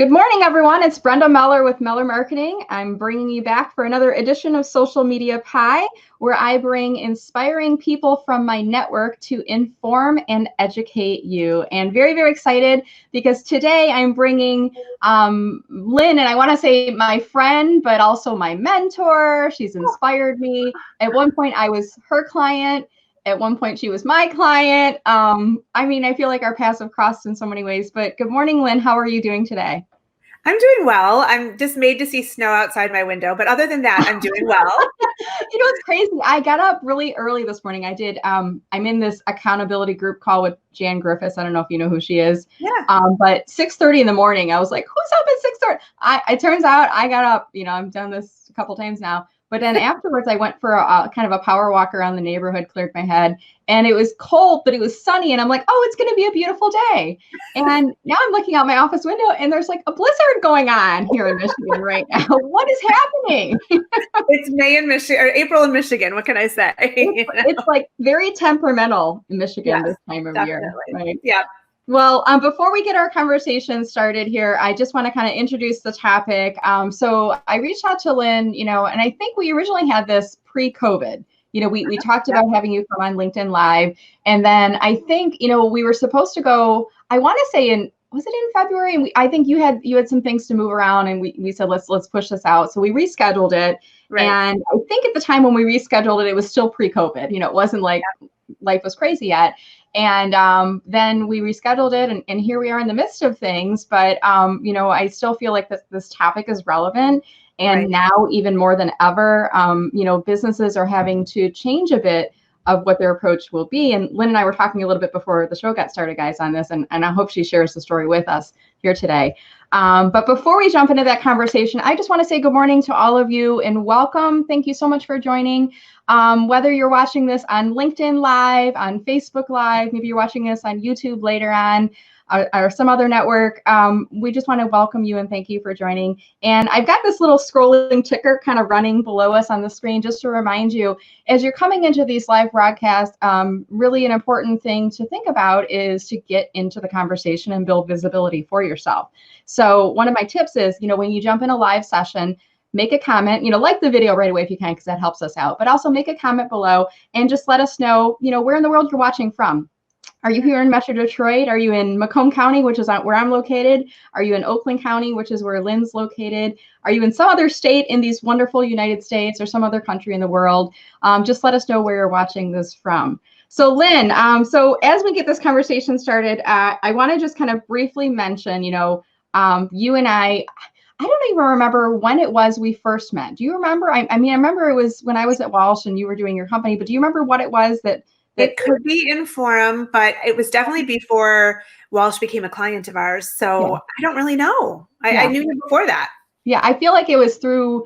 Good morning, everyone. It's Brenda Meller with Meller Marketing. I'm bringing you back for another edition of Social Media Pie, where I bring inspiring people from my network to inform and educate you. And very, very excited because today I'm bringing Lynne, and I want to say my friend, but also my mentor. She's inspired me. At one point, I was her client. At one point, she was my client. I feel like our paths have crossed in so many ways. But good morning, Lynne. How are you doing today? I'm doing well. I'm dismayed to see snow outside my window, but other than that, I'm doing well. It's crazy. I got up really early this morning. I did. I'm in this accountability group call with Jan Griffiths. I don't know if you know who she is. Yeah. But 6:30 in the morning, I was like, who's up at 6:30? It turns out I got up. I've done this a couple times now. But then afterwards, I went for a kind of a power walk around the neighborhood, cleared my head, and it was cold, but it was sunny. And I'm like, oh, it's going to be a beautiful day. And now I'm looking out my office window, and there's like a blizzard going on here in Michigan right now. What is happening? It's May in Michigan, or April in Michigan. What can I say? It's like very temperamental in Michigan this time of year. Right? Yeah. Well, before we get our conversation started here, I just want to kind of introduce the topic. So I reached out to Lynne, and I think we originally had this pre-COVID. We talked about having you come on LinkedIn Live. And then I think, we were supposed to go, I want to say was it in February? And I think you had some things to move around, and we said, let's push this out. So we rescheduled it. Right. And I think at the time when we rescheduled it, it was still pre-COVID. It wasn't like life was crazy yet. And then we rescheduled it, and here we are in the midst of things. But, I still feel like this topic is relevant. And now even more than ever, businesses are having to change a bit of what their approach will be. And Lynne and I were talking a little bit before the show got started, guys, on this. And I hope she shares the story with us here today. But before we jump into that conversation, I just want to say good morning to all of you and welcome. Thank you so much for joining. Whether you're watching this on LinkedIn Live, on Facebook Live, maybe you're watching this on YouTube later on, or some other network, we just want to welcome you and thank you for joining. And I've got this little scrolling ticker kind of running below us on the screen just to remind you, as you're coming into these live broadcasts, really an important thing to think about is to get into the conversation and build visibility for yourself. So one of my tips is, when you jump in a live session, make a comment, like the video right away if you can, because that helps us out, but also make a comment below and just let us know, where in the world you're watching from. Are you here in Metro Detroit? Are you in Macomb County, which is where I'm located? Are you in Oakland County, which is where Lynne's located? Are you in some other state in these wonderful United States or some other country in the world? Just let us know where you're watching this from. So Lynne, so as we get this conversation started, I want to just kind of briefly mention, you and I don't even remember when it was we first met. Do you remember? I remember it was when I was at Walsh and you were doing your company, but do you remember what it was that it could be in Forum, but it was definitely before Walsh became a client of ours. So I don't really know. I knew you before that. Yeah, I feel like it was through.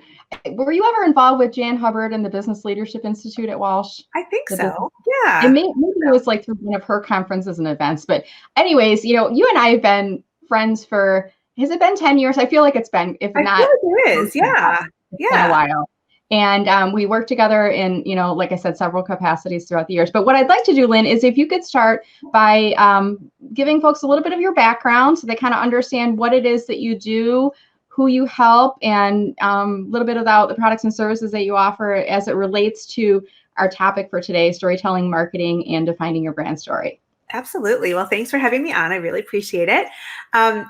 Were you ever involved with Jan Hubbard and the Business Leadership Institute at Walsh? I think so. Yeah. And maybe it was like through one of her conferences and events. But anyways, you and I have been friends for, has it been 10 years? I feel like it's been, if not. I feel like it is. Yeah. It's been a while. And we worked together in, like I said, several capacities throughout the years. But what I'd like to do, Lynne, is if you could start by giving folks a little bit of your background so they kind of understand what it is that you do, who you help, and a little bit about the products and services that you offer as it relates to our topic for today, storytelling, marketing, and defining your brand story. Absolutely. Well, thanks for having me on. I really appreciate it.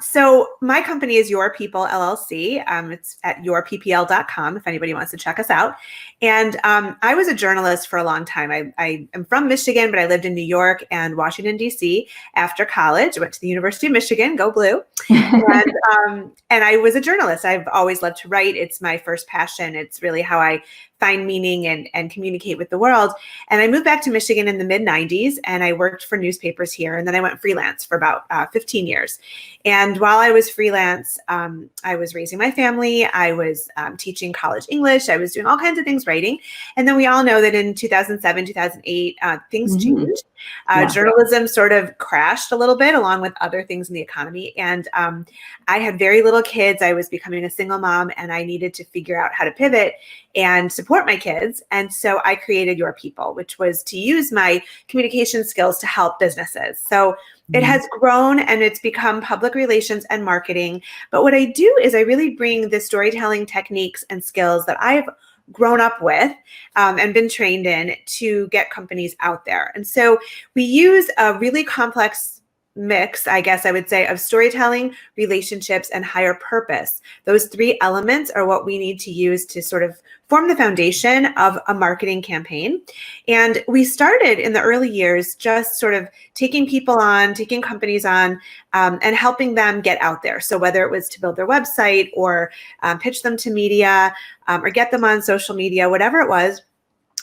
So my company is Your People, LLC. It's at yourppl.com if anybody wants to check us out. And I was a journalist for a long time. I am from Michigan, but I lived in New York and Washington, D.C. after college. I went to the University of Michigan, go blue. And I was a journalist. I've always loved to write. It's my first passion. It's really how I find meaning and communicate with the world. And I moved back to Michigan in the mid-90s, and I worked for newspapers here. And then I went freelance for about 15 years. And while I was freelance, I was raising my family. I was teaching college English. I was doing all kinds of things, writing. And then we all know that in 2007, 2008, things changed. Journalism sort of crashed a little bit along with other things in the economy. And I had very little kids. I was becoming a single mom, and I needed to figure out how to pivot. and support my kids. And so I created Your People, which was to use my communication skills to help businesses. So it has grown and it's become public relations and marketing. But what I do is I really bring the storytelling techniques and skills that I've grown up with and been trained in to get companies out there. And so we use a really complex mix, I guess I would say, of storytelling, relationships, and higher purpose. Those three elements are what we need to use to sort of form the foundation of a marketing campaign. And we started in the early years just sort of taking people on, taking companies on, and helping them get out there. So whether it was to build their website or pitch them to media or get them on social media, whatever it was,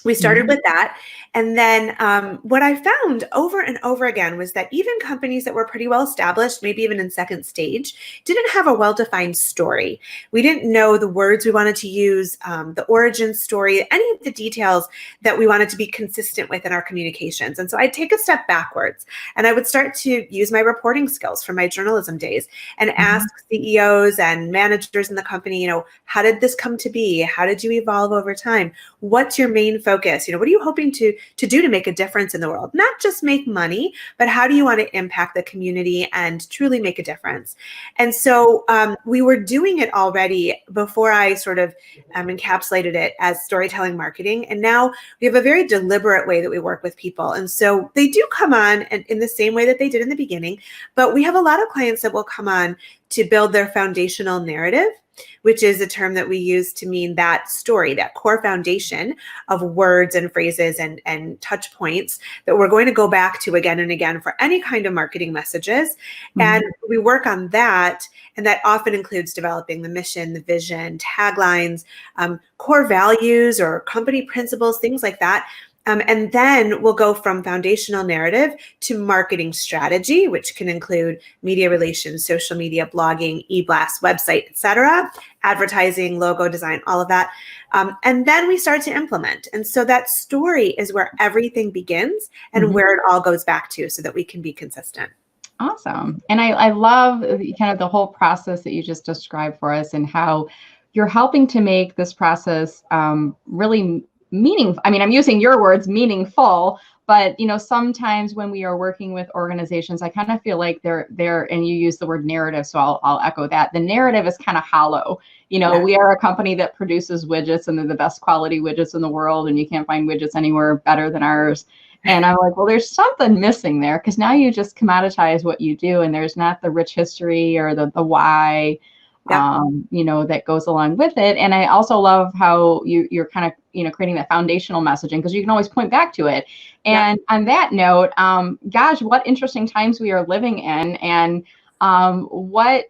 we started with that. And then what I found over and over again was that even companies that were pretty well established, maybe even in second stage, didn't have a well-defined story. We didn't know the words we wanted to use, the origin story, any of the details that we wanted to be consistent with in our communications. And so I'd take a step backwards and I would start to use my reporting skills from my journalism days and ask CEOs and managers in the company, how did this come to be? How did you evolve over time? What's your main focus? What are you hoping to do to make a difference in the world? Not just make money, but how do you want to impact the community and truly make a difference? And so we were doing it already before I sort of encapsulated it as storytelling marketing. And now we have a very deliberate way that we work with people. And so they do come on in the same way that they did in the beginning, but we have a lot of clients that will come on to build their foundational narrative, which is a term that we use to mean that story, that core foundation of words and phrases and touch points that we're going to go back to again and again for any kind of marketing messages. And we work on that. And that often includes developing the mission, the vision, taglines, core values or company principles, things like that. And then we'll go from foundational narrative to marketing strategy, which can include media relations, social media, blogging, e-blast, website, etc., advertising, logo design, all of that. And then we start to implement. And so that story is where everything begins and where it all goes back to so that we can be consistent. Awesome. And I love kind of the whole process that you just described for us and how you're helping to make this process really meaningful. I mean, I'm using your words, meaningful, but sometimes when we are working with organizations, I kind of feel like they're, and you use the word narrative, so I'll echo that. The narrative is kind of hollow. We are a company that produces widgets and they're the best quality widgets in the world, and you can't find widgets anywhere better than ours. And I'm like, well, there's something missing there, because now you just commoditize what you do and there's not the rich history or the why. That goes along with it. And I also love how you're kind of, creating that foundational messaging, because you can always point back to it. And on that note, gosh, what interesting times we are living in, and what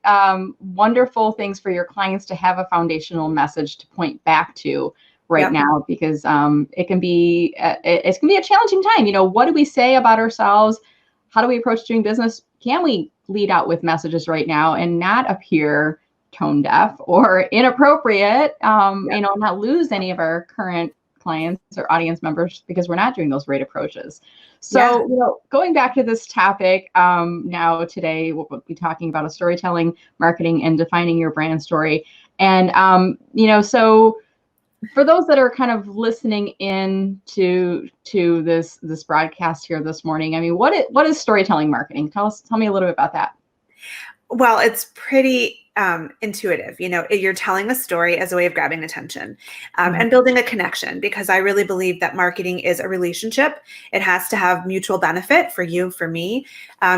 wonderful things for your clients to have a foundational message to point back to now, because it can be a challenging time. What do we say about ourselves? How do we approach doing business? Can we lead out with messages right now and not appear tone deaf or inappropriate, not lose any of our current clients or audience members because we're not doing those right approaches. So, going back to this topic, now today we'll be talking about a storytelling, marketing, and defining your brand story. And, so for those that are kind of listening in to this broadcast here this morning, I mean, what is storytelling marketing? Tell me a little bit about that. Well, it's pretty intuitive. You're telling a story as a way of grabbing attention and building a connection, because I really believe that marketing is a relationship. It has to have mutual benefit for you, for me.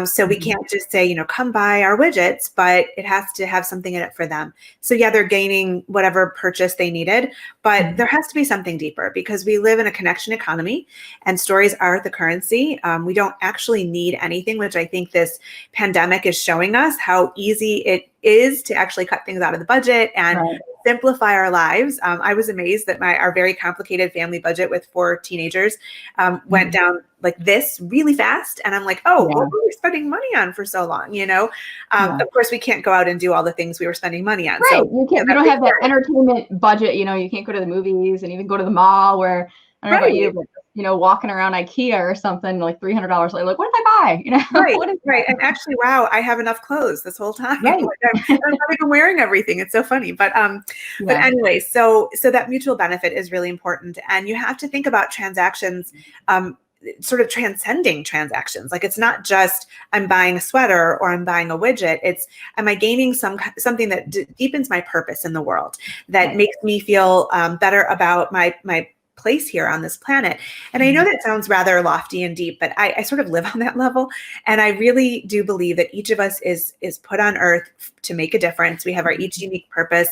So we can't just say, come buy our widgets, but it has to have something in it for them. So they're gaining whatever purchase they needed, but there has to be something deeper, because we live in a connection economy and stories are the currency. We don't actually need anything, which I think this pandemic is showing us how easy it is to actually cut things out of the budget and simplify our lives. I was amazed that our very complicated family budget with 4 teenagers went down like this really fast. And I'm like, what were we spending money on for so long? Of course, we can't go out and do all the things we were spending money on. Right. So you don't have that entertainment budget. You can't go to the movies and even go to the mall where I don't know about you, but walking around IKEA or something like $300 later, like, what did I buy? Right, What is right. And actually, wow, I have enough clothes this whole time. Right. Like, I'm not even wearing everything. It's so funny. But anyway, so that mutual benefit is really important. And you have to think about transactions, sort of transcending transactions. Like, it's not just I'm buying a sweater or I'm buying a widget. It's, am I gaining something that deepens my purpose in the world, that makes me feel better about my place here on this planet. And I know that sounds rather lofty and deep, but I sort of live on that level. And I really do believe that each of us is put on earth to make a difference. We have our each unique purpose,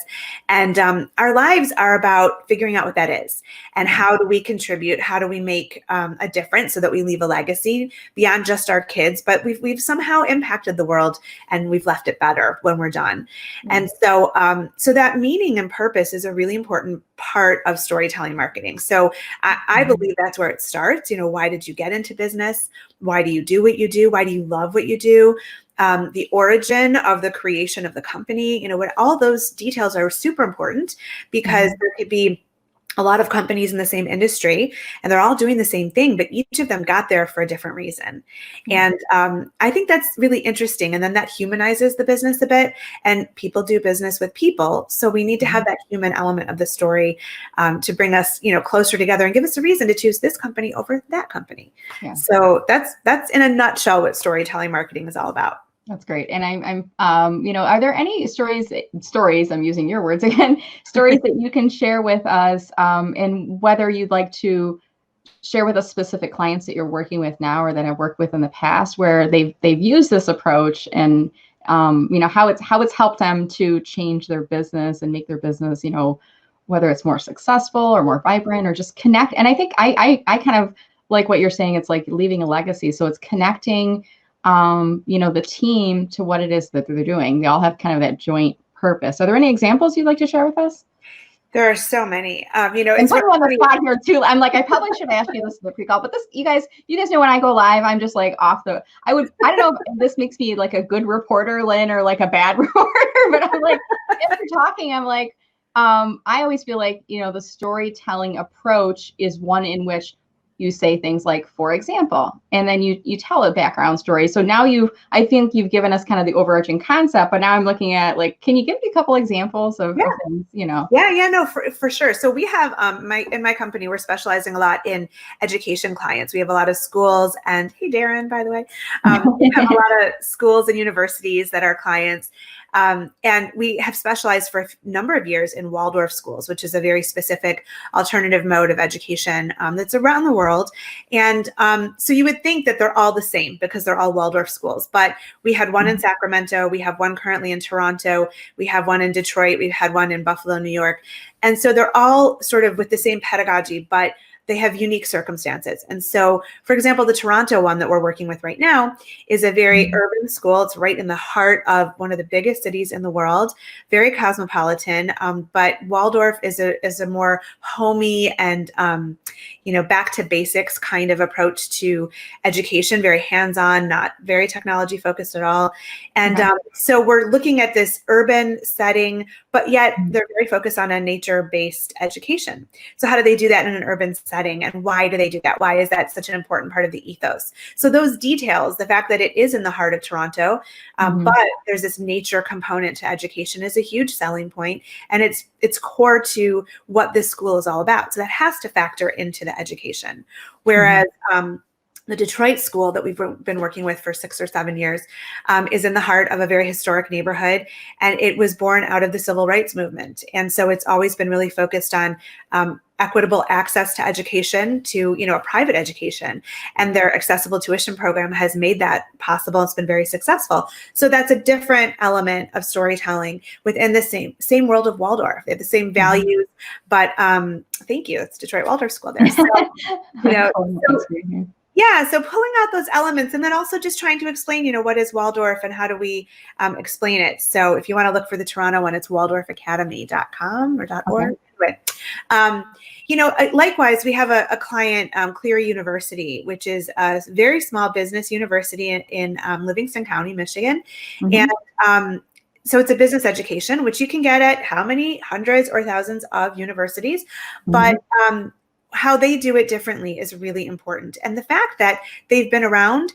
and our lives are about figuring out what that is and how do we contribute, how do we make a difference so that we leave a legacy beyond just our kids, but we've somehow impacted the world and we've left it better when we're done. And so that meaning and purpose is a really important part of storytelling marketing. So I believe that's where it starts. Why did you get into business? Why do you do what you do? Why do you love what you do? The origin of the creation of the company, what all those details are super important, because there could be a lot of companies in the same industry and they're all doing the same thing, but each of them got there for a different reason. And I think that's really interesting. And then that humanizes the business a bit, and people do business with people. So we need to have that human element of the story to bring us, closer together and give us a reason to choose this company over that company. Yeah. So that's in a nutshell what storytelling marketing is all about. That's great. And I'm are there any stories, I'm using your words again, stories that you can share with us, and whether you'd like to share with us specific clients that you're working with now or that have worked with in the past where they've used this approach, and how it's helped them to change their business and make their business, whether it's more successful or more vibrant or just connect. And I think I kind of like what you're saying. It's like leaving a legacy. So it's connecting the team to what it is that they're doing. They all have kind of that joint purpose. Are there any examples you'd like to share with us? There are so many. It's putting on the spot here too. I'm like, I probably should ask you this in the pre-call, but this, you guys know when I go live, I'm just like I don't know if this makes me like a good reporter, Lynne, or like a bad reporter, but I'm like, if you're talking, I'm like, I always feel like, the storytelling approach is one in which you say things like, for example, and then you tell a background story. So now I think you've given us kind of the overarching concept, but now I'm looking at like, can you give me a couple examples of things, Yeah, no, for sure. So we have, in my company, we're specializing a lot in education clients. We have a lot of schools, and hey, Darren, by the way, we have a lot of schools and universities that are clients. And we have specialized for a number of years in Waldorf Schools, which is a very specific alternative mode of education that's around the world. And so you would think that they're all the same because they're all Waldorf schools. But we had one in Sacramento. We have one currently in Toronto. We have one in Detroit. We've had one in Buffalo, New York. And so they're all sort of with the same pedagogy, but they have unique circumstances. And so, for example, the Toronto one that we're working with right now is a very urban school. It's right in the heart of one of the biggest cities in the world, very cosmopolitan. But Waldorf is a more homey and, back to basics kind of approach to education, very hands-on, not very technology focused at all. And so we're looking at this urban setting, but yet they're very focused on a nature-based education. So how do they do that in an urban setting, and why do they do that? Why is that such an important part of the ethos? So those details, the fact that it is in the heart of Toronto, but there's this nature component to education, is a huge selling point, and it's core to what this school is all about. So that has to factor into the education. Whereas the Detroit school that we've been working with for 6 or 7 years is in the heart of a very historic neighborhood, and it was born out of the civil rights movement. And so it's always been really focused on equitable access to education, to a private education, and their accessible tuition program has made that possible. It's been very successful. So that's a different element of storytelling within the same world of Waldorf. They have the same values, but thank you. It's Detroit Waldorf School there. So, yeah, so pulling out those elements, and then also just trying to explain, what is Waldorf and how do we explain it. So if you want to look for the Toronto one, it's waldorfacademy.com or .org. Likewise, we have a client, Cleary University, which is a very small business university in Livingston County, Michigan. And so it's a business education, which you can get at how many hundreds or thousands of universities. But how they do it differently is really important. And the fact that they've been around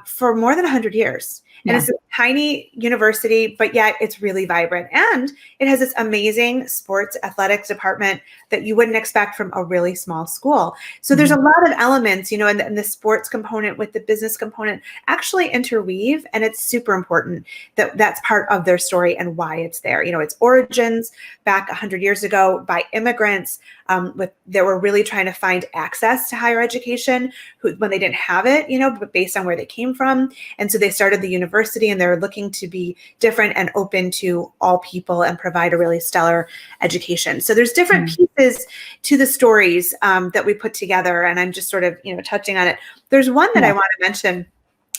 for more than 100 years. And it's a tiny university, but yet it's really vibrant. And it has this amazing sports athletics department that you wouldn't expect from a really small school. So there's a lot of elements, and the sports component with the business component actually interweave. And it's super important that that's part of their story and why it's there. Its origins back 100 years ago by immigrants that were really trying to find access to higher education when they didn't have it, but based on where they came from. And so they started the university, and they're looking to be different and open to all people and provide a really stellar education. So there's different pieces to the stories that we put together, and I'm just sort of, touching on it. There's one that I want to mention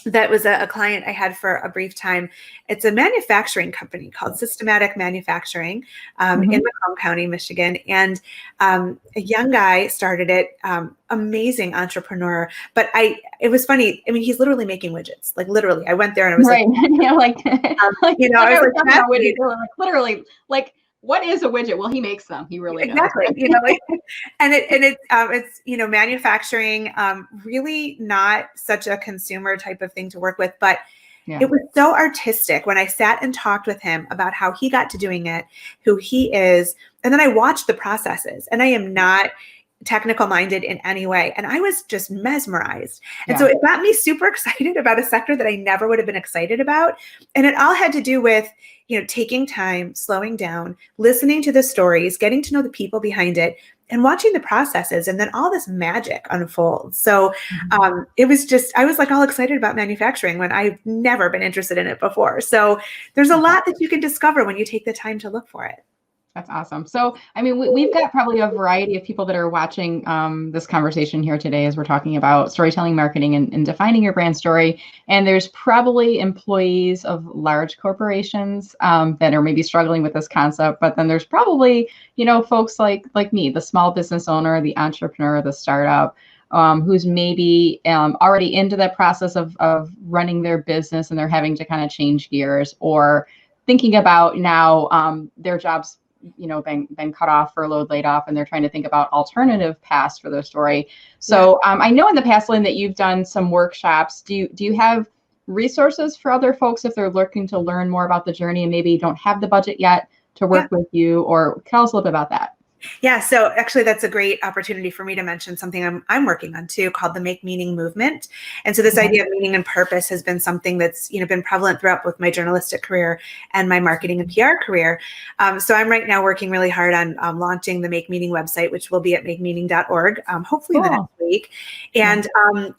that was a client I had for a brief time. It's a manufacturing company called Systematic Manufacturing in Macomb County, Michigan. And a young guy started it, amazing entrepreneur. But it was funny. I mean, he's literally making widgets, like literally. I went there and I was like, I was like, literally, like, what is a widget? Well, he makes them. He really does. Exactly. And it's manufacturing, really not such a consumer type of thing to work with, but it was so artistic when I sat and talked with him about how he got to doing it, who he is. And then I watched the processes, and I am not technical minded in any way. And I was just mesmerized. And so it got me super excited about a sector that I never would have been excited about. And it all had to do with, taking time, slowing down, listening to the stories, getting to know the people behind it, and watching the processes. And then all this magic unfolds. So it was just, I was like all excited about manufacturing when I've never been interested in it before. So there's a lot that you can discover when you take the time to look for it. That's awesome. So, I mean, we've got probably a variety of people that are watching this conversation here today as we're talking about storytelling, marketing, and defining your brand story. And there's probably employees of large corporations that are maybe struggling with this concept. But then there's probably, folks like me, the small business owner, the entrepreneur, the startup, who's maybe already into that process of running their business, and they're having to kind of change gears, or thinking about now their jobs been cut off, furloughed, laid off, and they're trying to think about alternative paths for their story. So I know in the past, Lynne, that you've done some workshops. Do you have resources for other folks if they're looking to learn more about the journey and maybe don't have the budget yet to work with you? Or tell us a little bit about that. Yeah, so actually that's a great opportunity for me to mention something I'm working on too, called the Make Meaning movement. And so this idea of meaning and purpose has been something that's been prevalent throughout both my journalistic career and my marketing and PR career. So I'm right now working really hard on launching the Make Meaning website, which will be at makemeaning.org, hopefully in the next week. And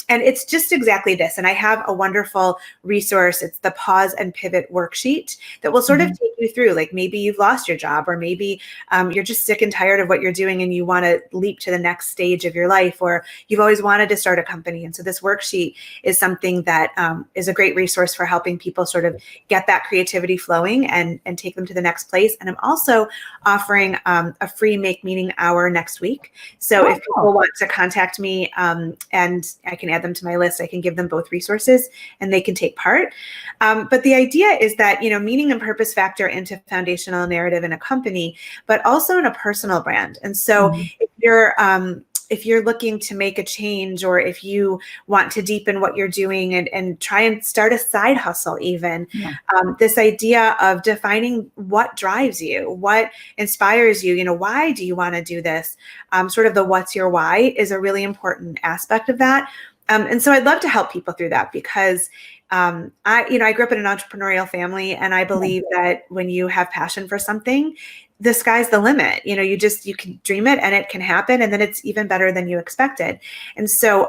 it's just exactly this. And I have a wonderful resource. It's the Pause and Pivot Worksheet that will sort of take you through, like maybe you've lost your job, or maybe you're just sick and tired of what you're doing and you want to leap to the next stage of your life, or you've always wanted to start a company. And so this worksheet is something that is a great resource for helping people sort of get that creativity flowing and take them to the next place. And I'm also offering a free Make Meaning hour next week. So if people want to contact me and I can add them to my list, I can give them both resources and they can take part. But the idea is that, meaning and purpose factor into foundational narrative in a company, but also in a personal brand. And so if you're looking to make a change, or if you want to deepen what you're doing and try and start a side hustle even, this idea of defining what drives you, what inspires you, why do you want to do this? Sort of the what's your why is a really important aspect of that. And so I'd love to help people through that, because I grew up in an entrepreneurial family, and I believe that when you have passion for something, the sky's the limit. You can dream it and it can happen, and then it's even better than you expected. And so,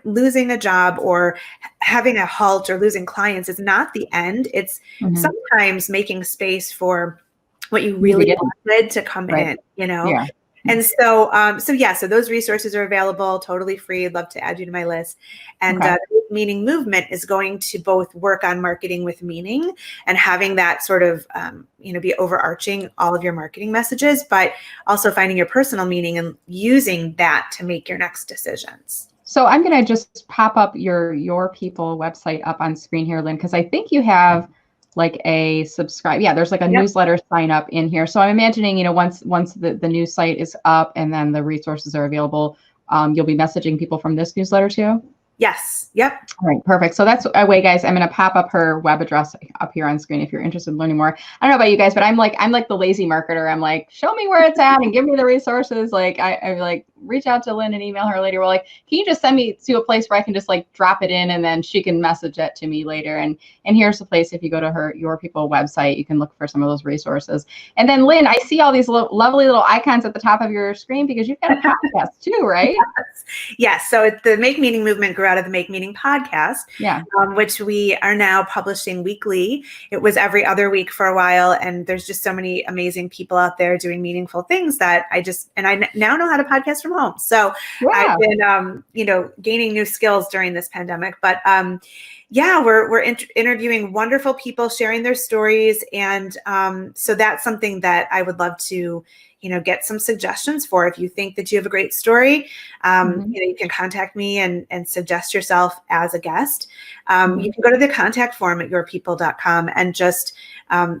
losing a job or having a halt or losing clients is not the end. It's sometimes making space for what you really wanted to come in, And so, so those resources are available, totally free. I'd love to add you to my list. And the Meaning movement is going to both work on marketing with meaning and having that sort of, be overarching all of your marketing messages, but also finding your personal meaning and using that to make your next decisions. So I'm going to just pop up your People website up on screen here, Lynne, because I think you have like a subscribe. Yeah, there's like a Yep. newsletter sign up in here. So I'm imagining, once the new site is up and then the resources are available, you'll be messaging people from this newsletter too. Yes. Yep. All right, perfect. So that's a way, guys. I'm going to pop up her web address up here on screen if you're interested in learning more. I don't know about you guys, but I'm like the lazy marketer. I'm like, show me where it's at and give me the resources. Like I like reach out to Lynne and email her later. We're like, can you just send me to a place where I can just like drop it in and then she can message it to me later. And here's the place. If you go to her Your People website, you can look for some of those resources. And then Lynne, I see all these lovely little icons at the top of your screen because you've got a podcast too, right? Yes. So the Make Meaning movement grew out of the Make Meaning podcast, yeah, which we are now publishing weekly. It was every other week for a while. And there's just so many amazing people out there doing meaningful things that I now know how to podcast from home. So I've been, gaining new skills during this pandemic, but we're interviewing wonderful people, sharing their stories. And so that's something that I would love to get some suggestions for. If you think that you have a great story, you can contact me and suggest yourself as a guest. You can go to the contact form at yourpeople.com and just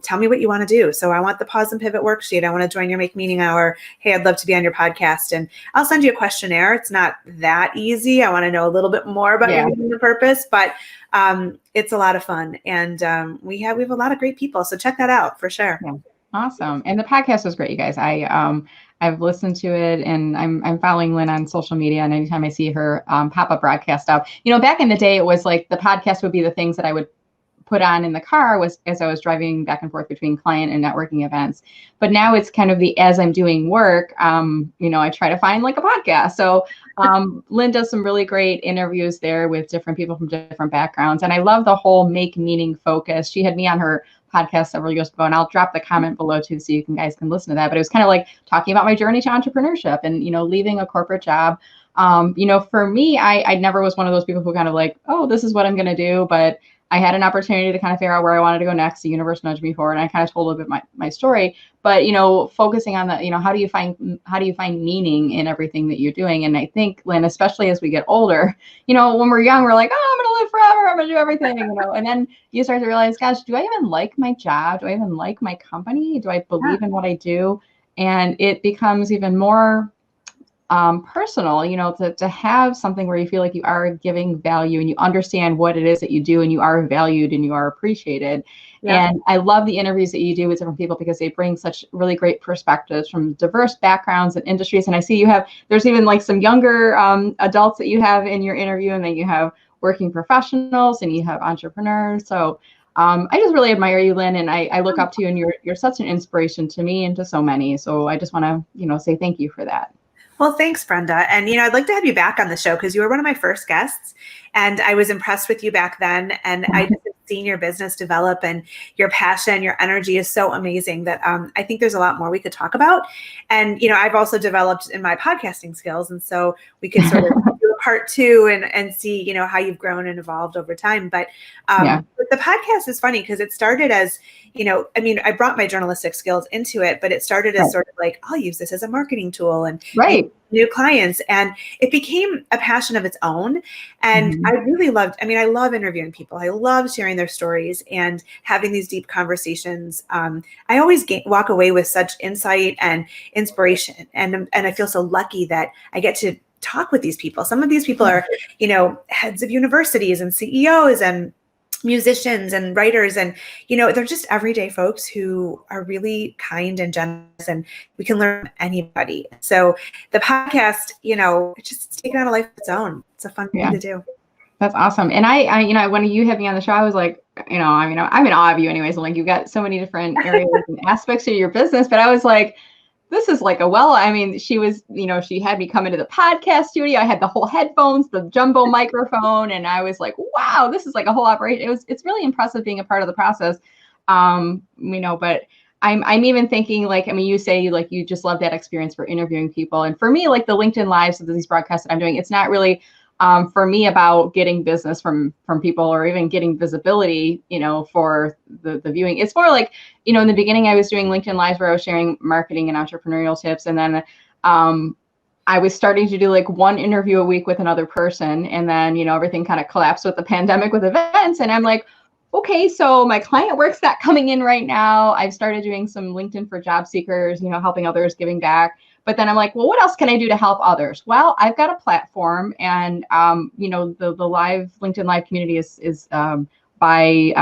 tell me what you want to do. So I want the Pause and Pivot Worksheet. I want to join your Make Meaning Hour. Hey, I'd love to be on your podcast. And I'll send you a questionnaire. It's not that easy. I want to know a little bit more about your meaning and purpose, but it's a lot of fun. And we have a lot of great people. So check that out for sure. Yeah. Awesome. And the podcast was great, you guys. I've listened to it and I'm following Lynne on social media. And anytime I see her pop-up broadcast up, back in the day, it was like the podcast would be the things that I would put on in the car as I was driving back and forth between client and networking events. But now it's kind of as I'm doing work, I try to find like a podcast. So Lynne does some really great interviews there with different people from different backgrounds. And I love the whole Make Meaning focus. She had me on her podcast several years ago, and I'll drop the comment below too, so you guys can listen to that. But it was kind of like talking about my journey to entrepreneurship and, leaving a corporate job. For me, I never was one of those people who kind of like, oh, this is what I'm going to do. But I had an opportunity to kind of figure out where I wanted to go next. The universe nudged me forward, and I kind of told a bit my story. But focusing on the, how do you find meaning in everything that you're doing? And I think, Lynne, especially as we get older, when we're young, we're like, oh, I'm going to live forever. I'm going to do everything, And then you start to realize, gosh, do I even like my job? Do I even like my company? Do I believe in what I do? And it becomes even more personal, to have something where you feel like you are giving value and you understand what it is that you do and you are valued and you are appreciated. Yeah. And I love the interviews that you do with different people because they bring such really great perspectives from diverse backgrounds and industries. And I see there's even like some younger adults that you have in your interview, and then you have working professionals and you have entrepreneurs. So I just really admire you, Lynne, and I look up to you, and you're such an inspiration to me and to so many. So I just want to, say thank you for that. Well, thanks, Brenda. And, I'd like to have you back on the show because you were one of my first guests and I was impressed with you back then. And I just have seen your business develop, and your passion, your energy is so amazing that I think there's a lot more we could talk about. And, I've also developed in my podcasting skills. And so we could sort of do a part two and see, how you've grown and evolved over time. But the podcast is funny because it started as, I brought my journalistic skills into it, but it started as sort of like, I'll use this as a marketing tool and new clients. And it became a passion of its own. And I really I love interviewing people. I love sharing their stories and having these deep conversations. I always walk away with such insight and inspiration. And I feel so lucky that I get to talk with these people. Some of these people are, heads of universities and CEOs and musicians and writers, and they're just everyday folks who are really kind and generous, and we can learn from anybody. So the podcast, it's taken on a life of its own. It's a fun thing to do. That's awesome. And I when you had me on the show, I was like, I'm in awe of you anyways. I'm like, you've got so many different areas and aspects of your business, but I was like, this is like she was, she had me come into the podcast studio. I had the whole headphones, the jumbo microphone. And I was like, wow, this is like a whole operation. It's really impressive being a part of the process. But I'm even thinking you say like, you just love that experience for interviewing people. And for me, like the LinkedIn lives of these broadcasts that I'm doing, it's not really for me about getting business from people or even getting visibility, for the viewing. It's more like, in the beginning I was doing LinkedIn lives where I was sharing marketing and entrepreneurial tips. And then I was starting to do like one interview a week with another person. And then, everything kind of collapsed with the pandemic with events. And I'm like, okay, so my client work's not coming in right now. I've started doing some LinkedIn for job seekers, helping others, giving back. But then I'm like, well, what else can I do to help others? Well, I've got a platform, and the live LinkedIn Live community is by you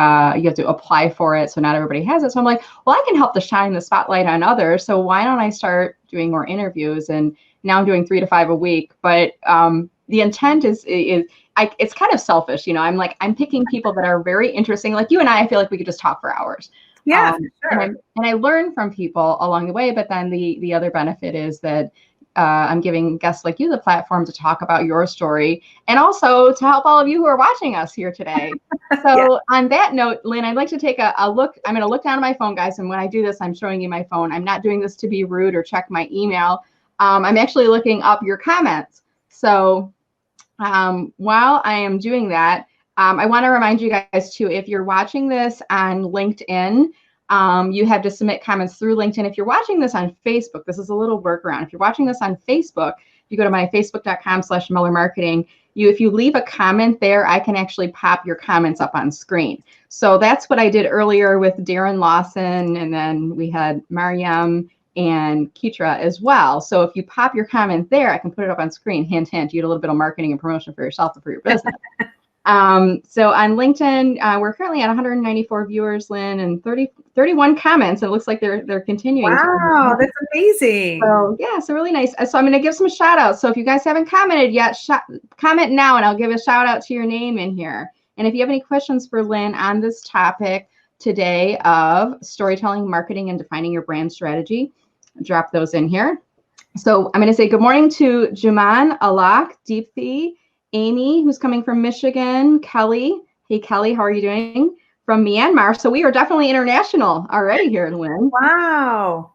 have to apply for it, so not everybody has it. So I'm like, well, I can help to shine the spotlight on others. So why don't I start doing more interviews? And now I'm doing 3 to 5 a week. But the intent is it's kind of selfish, I'm like, I'm picking people that are very interesting. Like you and I feel like we could just talk for hours. Yeah, sure. And I learn from people along the way. But then the other benefit is that I'm giving guests like you the platform to talk about your story, and also to help all of you who are watching us here today. So on that note, Lynne, I'd like to take a look. I'm going to look down at my phone, guys. And when I do this, I'm showing you my phone. I'm not doing this to be rude or check my email. I'm actually looking up your comments. So while I am doing that, I want to remind you guys too, if you're watching this on LinkedIn, you have to submit comments through LinkedIn. If you're watching this on Facebook, this is a little workaround. If you're watching this on Facebook, you go to my facebook.com/MellerMarketing. If you leave a comment there, I can actually pop your comments up on screen. So that's what I did earlier with Darren Lawson, and then we had Mariam and Keitra as well. So if you pop your comment there, I can put it up on screen. Hint, hint, you get a little bit of marketing and promotion for yourself and for your business. So on LinkedIn, we're currently at 194 viewers, Lynne, and 31 comments. It looks like they're continuing. Wow, that's amazing. So yeah, so really nice. So I'm going to give some shout outs. So if you guys haven't commented yet, comment now, and I'll give a shout out to your name in here. And if you have any questions for Lynne on this topic today of storytelling, marketing, and defining your brand strategy, drop those in here. So I'm going to say good morning to Juman, Alak, Deepthi, Amy, who's coming from Michigan, Kelly. Hey, Kelly, how are you doing? From Myanmar. So we are definitely international already here, Lynne. Wow.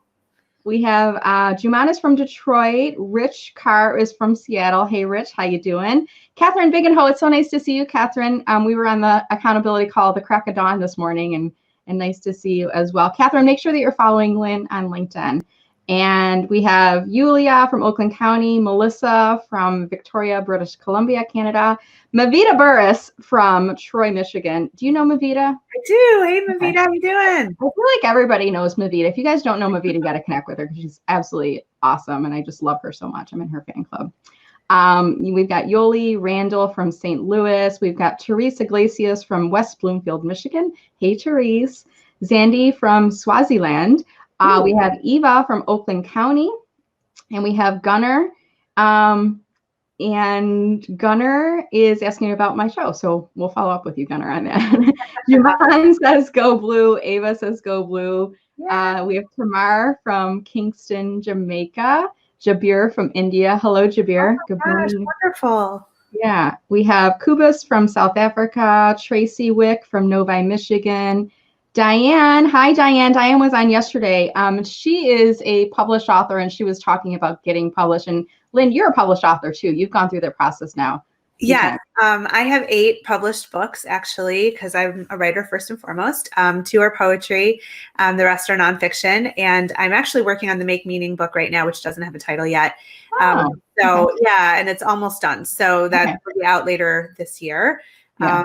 We have Juman is from Detroit. Rich Carr is from Seattle. Hey, Rich, how you doing? Catherine Bigenho, it's so nice to see you, Catherine. We were on the accountability call, the crack of dawn this morning, and nice to see you as well. Catherine, make sure that you're following Lynne on LinkedIn. And we have Yulia from Oakland County, Melissa from Victoria, British Columbia, Canada, Mavita Burris from Troy, Michigan. Do you know Mavita? I do. Hey, Mavita, okay. How you doing? I feel like everybody knows Mavita. If you guys don't know Mavita, you got to connect with her because she's absolutely awesome, and I just love her so much. I'm in her fan club. We've got Yoli Randall from St. Louis. We've got Therese Iglesias from West Bloomfield, Michigan. Hey, Therese. Zandy from Swaziland. We have Eva from Oakland County, and we have Gunnar. And Gunnar is asking about my show, so we'll follow up with you, Gunnar, on that. Juman says go blue. Ava says go blue. Yeah. We have Tamar from Kingston, Jamaica. Jabir from India. Hello, Jabir. Oh Good morning. Wonderful. Yeah. We have Kubus from South Africa. Tracy Wick from Novi, Michigan. Diane. Hi, Diane. Diane was on yesterday. She is a published author, and she was talking about getting published. And Lynne, you're a published author too. You've gone through the process now. Yeah, I have 8 published books, actually, because I'm a writer first and foremost. 2 are poetry, the rest are nonfiction, and I'm actually working on the Make Meaning book right now, which doesn't have a title yet. Okay. Yeah, and it's almost done. So that will be out later this year. Yeah.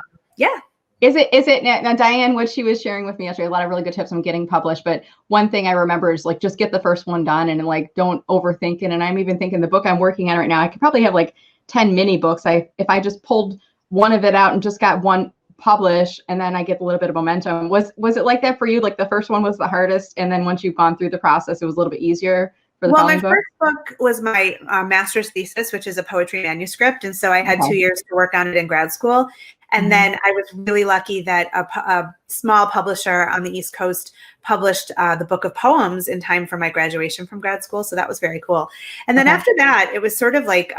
Is it now, Diane, what she was sharing with me yesterday, a lot of really good tips on getting published. But one thing I remember is like, just get the first one done and like, don't overthink it. And I'm even thinking the book I'm working on right now, I could probably have like 10 mini books. If I just pulled one of it out and just got one published, and then I get a little bit of momentum. Was it like that for you? Like the first one was the hardest, and then once you've gone through the process, it was a little bit easier? Well, my first book was my master's thesis, which is a poetry manuscript. And so I had 2 years to work on it in grad school. And then I was really lucky that a small publisher on the East Coast published the book of poems in time for my graduation from grad school. So that was very cool. And then after that, it was sort of like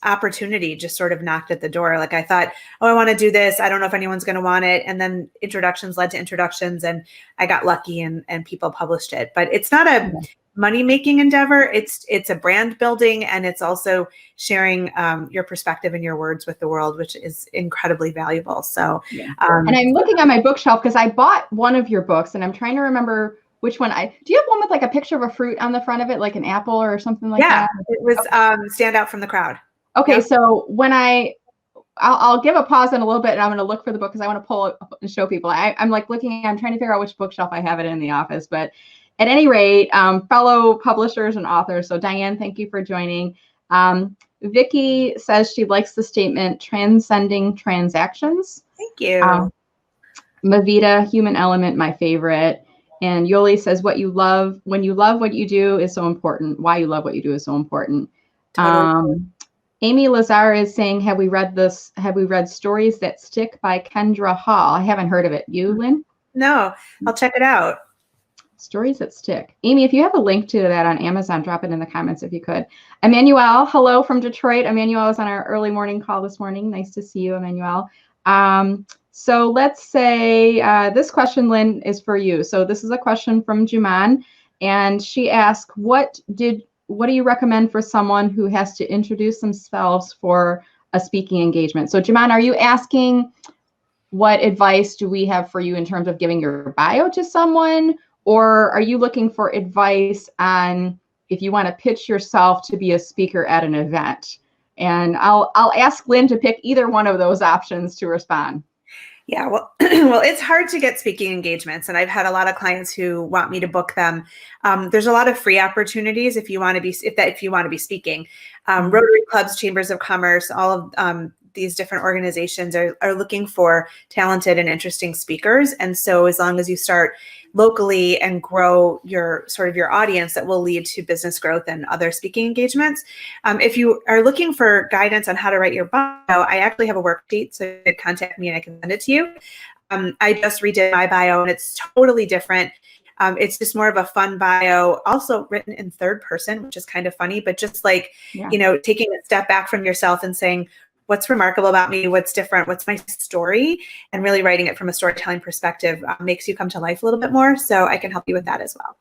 opportunity just sort of knocked at the door. Like I thought, I want to do this. I don't know if anyone's going to want it. And then introductions led to introductions, and I got lucky and people published it. But it's not a money-making endeavor. It's a brand building, and it's also sharing your perspective and your words with the world, which is incredibly valuable. So, and I'm looking at my bookshelf because I bought one of your books, and I'm trying to remember which one. Do you have one with like a picture of a fruit on the front of it, like an apple or something like that? Yeah, it was Stand Out from the Crowd. Okay, so when I I'll give a pause in a little bit, and I'm going to look for the book because I want to pull it up and show people. I'm like looking, I'm trying to figure out which bookshelf I have it in the office. But at any rate, fellow publishers and authors. So Diane, thank you for joining. Vicki says she likes the statement transcending transactions. Thank you. Mavita, human element, my favorite. And Yoli says when you love what you do is so important. Why you love what you do is so important. Totally. Amy Lazar is saying, have we read Stories That Stick by Kendra Hall? I haven't heard of it. You, Lynn? No, I'll check it out. Stories That Stick. Amy, if you have a link to that on Amazon, drop it in the comments if you could. Emmanuel, hello from Detroit. Emmanuel was on our early morning call this morning. Nice to see you, Emmanuel. So let's say this question, Lynn, is for you. So this is a question from Juman, and she asked, what do you recommend for someone who has to introduce themselves for a speaking engagement? So Juman, are you asking what advice do we have for you in terms of giving your bio to someone? Or are you looking for advice on if you want to pitch yourself to be a speaker at an event? And I'll ask Lynn to pick either one of those options to respond. Yeah, well, well, it's hard to get speaking engagements, and I've had a lot of clients who want me to book them. There's a lot of free opportunities if you want to be speaking. Rotary clubs, chambers of commerce, all of these different organizations are looking for talented and interesting speakers. And so as long as you start locally and grow your audience, that will lead to business growth and other speaking engagements. If you are looking for guidance on how to write your bio, I actually have a worksheet, so you can contact me and I can send it to you. I just redid my bio and it's totally different. It's just more of a fun bio, also written in third person, which is kind of funny, but just like, taking a step back from yourself and saying, what's remarkable about me? What's different? What's my story? And really writing it from a storytelling perspective makes you come to life a little bit more. So I can help you with that as well.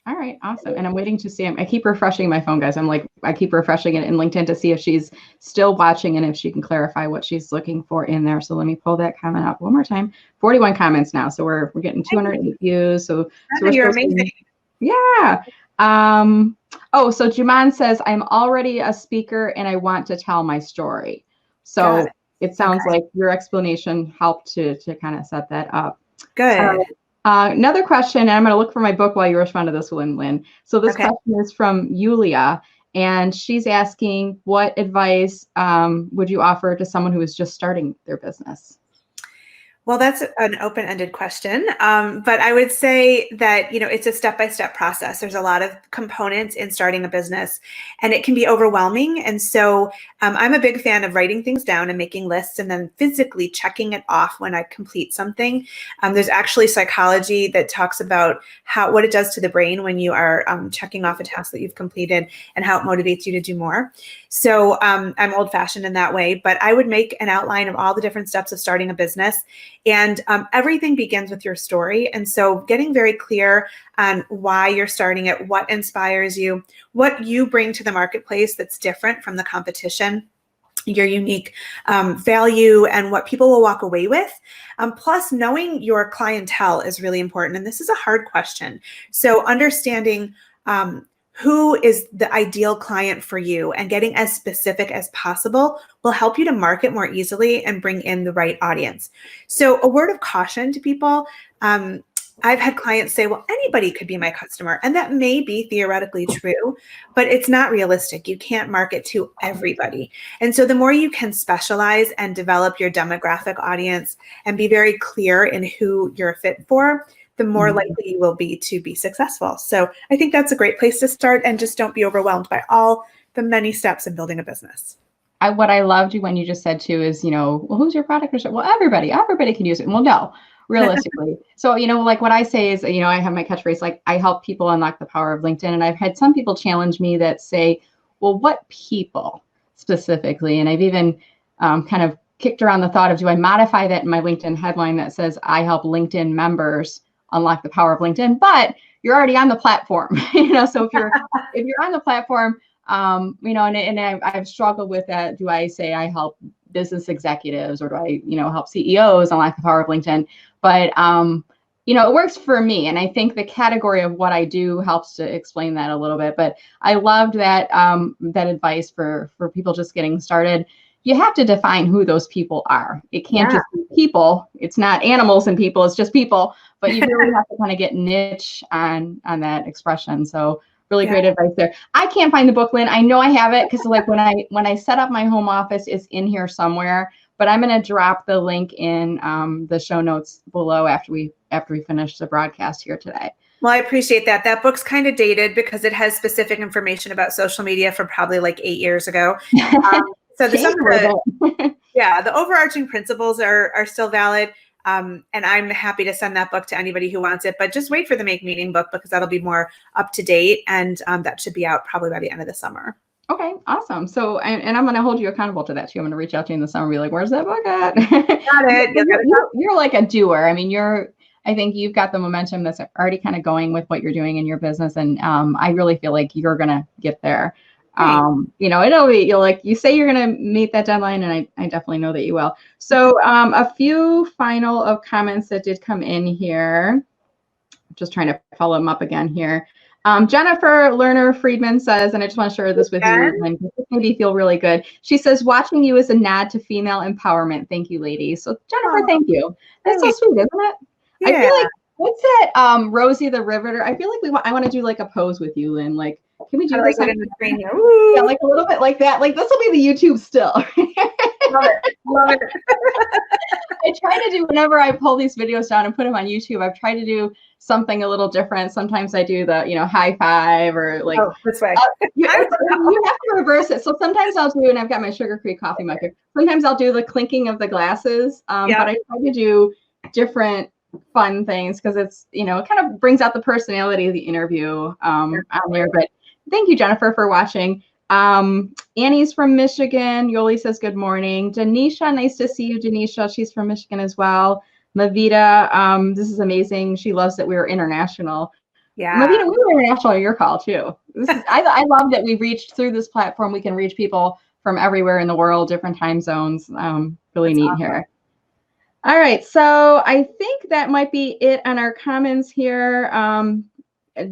All right, awesome. And I'm waiting to see him. I keep refreshing my phone, guys. I keep refreshing it in LinkedIn to see if she's still watching and if she can clarify what she's looking for in there. So let me pull that comment up one more time. 41 comments now. So we're getting 208 views. So you're amazing. Yeah. So Juman says, I'm already a speaker and I want to tell my story. So it sounds like your explanation helped to kind of set that up. Good. Another question, and I'm going to look for my book while you respond to this one, Lynn. So this question is from Yulia, and she's asking, what advice would you offer to someone who is just starting their business? Well, that's an open-ended question, but I would say that, it's a step-by-step process. There's a lot of components in starting a business, and it can be overwhelming. And so I'm a big fan of writing things down and making lists and then physically checking it off when I complete something. There's actually psychology that talks about what it does to the brain when you are checking off a task that you've completed and how it motivates you to do more. So I'm old-fashioned in that way, but I would make an outline of all the different steps of starting a business. And everything begins with your story. And so getting very clear on why you're starting it, what inspires you, what you bring to the marketplace that's different from the competition, your unique value, and what people will walk away with. Plus, knowing your clientele is really important. And this is a hard question. So understanding who is the ideal client for you and getting as specific as possible will help you to market more easily and bring in the right audience. So a word of caution to people, I've had clients say, well, anybody could be my customer. And that may be theoretically true, but it's not realistic. You can't market to everybody. And so the more you can specialize and develop your demographic audience and be very clear in who you're a fit for, the more likely you will be to be successful. So I think that's a great place to start, and just don't be overwhelmed by all the many steps in building a business. What I loved when you just said too is, well, who's your product? Well, everybody can use it. Well, no, realistically. So, like what I say is, I have my catchphrase, like I help people unlock the power of LinkedIn. And I've had some people challenge me that say, well, what people specifically? And I've even kind of kicked around the thought of, do I modify that in my LinkedIn headline that says, I help LinkedIn members unlock the power of LinkedIn, but you're already on the platform, so if you're on the platform, and I've struggled with that. Do I say I help business executives, or do I, help CEOs unlock the power of LinkedIn? But, it works for me. And I think the category of what I do helps to explain that a little bit, but I loved that, that advice for people just getting started. you have to define who those people are. It can't just be people. It's not animals and people, it's just people, but you really have to kind of get niche on that expression. So really great advice there. I can't find the book, Lynne. I know I have it because like when I set up my home office, it's in here somewhere, but I'm going to drop the link in the show notes below after we finish the broadcast here today. Well, I appreciate that. That book's kind of dated because it has specific information about social media from probably like 8 years ago. So the overarching principles are still valid. And I'm happy to send that book to anybody who wants it, but just wait for the Make Meaning book because that'll be more up to date. And that should be out probably by the end of the summer. Okay, awesome. So, and I'm going to hold you accountable to that too. I'm going to reach out to you in the summer and be like, where's that book at? Got it. You're like a doer. I mean, I think you've got the momentum that's already kind of going with what you're doing in your business. And I really feel like you're going to get there. It'll be, you say you're going to meet that deadline, and I definitely know that you will. So a few final of comments that did come in here. Just trying to follow them up again here. Jennifer Lerner Friedman says, and I just want to share this with you, and this made me feel really good. She says, watching you is a nod to female empowerment. Thank you, ladies. So Jennifer, thank you. That's so sweet, isn't it? Yeah. I feel like, what's that, Rosie the Riveter? I feel like I want to do like a pose with you, Lynne. Like, can we do this? Like in the screen here? Yeah, like a little bit like that. Like this will be the YouTube still. Love it. I try to do, whenever I pull these videos down and put them on YouTube, I've tried to do something a little different. Sometimes I do the, high five or like, this way. You have to reverse it. So sometimes I'll do, and I've got my Sugar Creek coffee mug here. Sometimes I'll do the clinking of the glasses, but I try to do different fun things because it's, it kind of brings out the personality of the interview on there. But thank you, Jennifer, for watching. Annie's from Michigan. Yoli says, good morning. Denisha, nice to see you, Denisha. She's from Michigan as well. Mavita, this is amazing. She loves that we were international. Yeah. Mavita, we were international on your call too. I love that we reached through this platform. We can reach people from everywhere in the world, different time zones. Really neat here. All right. So I think that might be it on our comments here.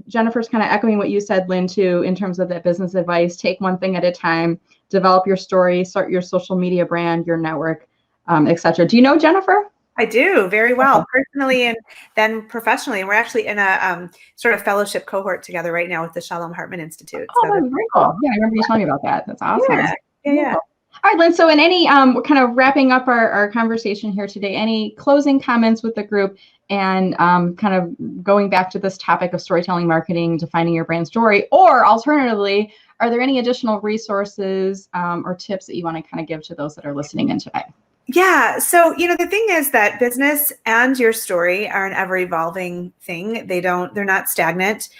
Jennifer's kind of echoing what you said, Lynne, too, in terms of that business advice. Take one thing at a time, develop your story, start your social media brand, your network, etc. Do you know Jennifer? I do very well, personally and then professionally. And we're actually in a sort of fellowship cohort together right now with the Shalom Hartman Institute. Oh, that's very cool. Yeah, I remember you telling me about that. That's awesome. Yeah. All right, Lynne, so in any, we're kind of wrapping up our conversation here today. Any closing comments with the group and kind of going back to this topic of storytelling marketing, defining your brand story, or alternatively, are there any additional resources or tips that you want to kind of give to those that are listening in today? Yeah. So, the thing is that business and your story are an ever evolving thing. They're not stagnant.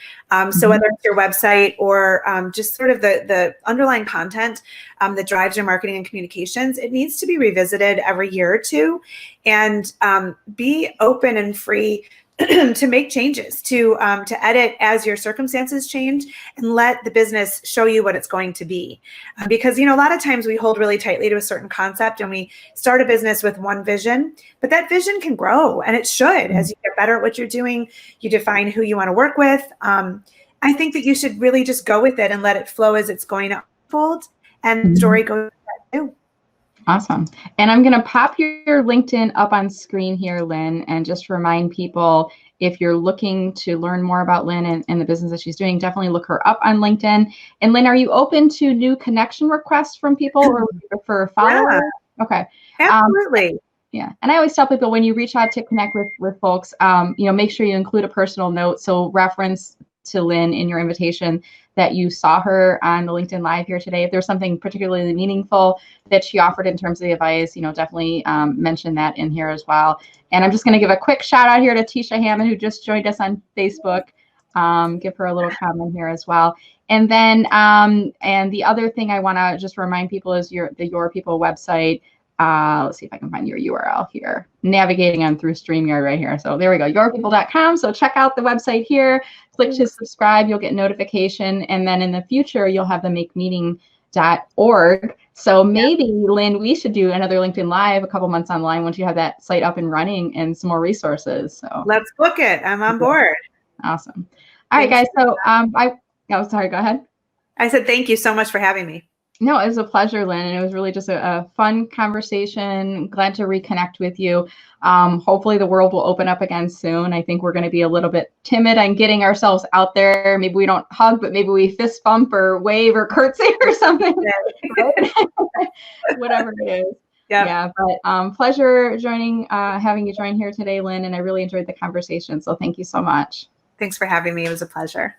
So whether it's your website or just sort of the underlying content that drives your marketing and communications, it needs to be revisited every year or two and be open and free to make changes, to edit as your circumstances change and let the business show you what it's going to be. Because, a lot of times we hold really tightly to a certain concept and we start a business with one vision, but that vision can grow and it should. As you get better at what you're doing, you define who you want to work with. I think that you should really just go with it and let it flow as it's going to unfold, and the story goes with that too. Awesome. And I'm going to pop your LinkedIn up on screen here, Lynne, and just remind people, if you're looking to learn more about Lynne and the business that she's doing, definitely look her up on LinkedIn. And Lynne, are you open to new connection requests from people or for followers? Yeah. Okay. Absolutely. Yeah. And I always tell people, when you reach out to connect with folks, make sure you include a personal note. So reference to Lynne in your invitation that you saw her on the LinkedIn Live here today. If there's something particularly meaningful that she offered in terms of the advice, definitely mention that in here as well. And I'm just going to give a quick shout out here to Tisha Hammond, who just joined us on Facebook. Give her a little comment here as well. And then, and the other thing I want to just remind people is the Your People website. Let's see if I can find your URL here. Navigating on through StreamYard right here. So there we go, yourpeople.com. So check out the website here. Click to subscribe. You'll get notification. And then in the future, you'll have the makemeaning.org. So maybe, Lynne, we should do another LinkedIn Live a couple months online once you have that site up and running and some more resources. So let's book it. I'm on board. Awesome. All right, guys. So sorry, go ahead. I said, thank you so much for having me. No, it was a pleasure, Lynn. And it was really just a fun conversation. Glad to reconnect with you. Hopefully the world will open up again soon. I think we're going to be a little bit timid on getting ourselves out there. Maybe we don't hug, but maybe we fist bump or wave or curtsy or something. Whatever it is. Yep. Yeah, but pleasure having you join here today, Lynn. And I really enjoyed the conversation. So thank you so much. Thanks for having me. It was a pleasure.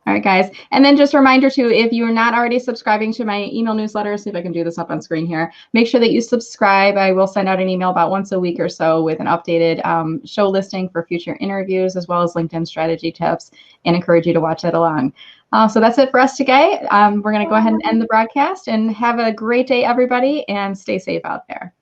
All right, guys. And then just a reminder too, if you're not already subscribing to my email newsletter, see if I can do this up on screen here, make sure that you subscribe. I will send out an email about once a week or so with an updated show listing for future interviews, as well as LinkedIn strategy tips, and encourage you to watch that along. So that's it for us today. We're going to go ahead and end the broadcast, and have a great day, everybody, and stay safe out there.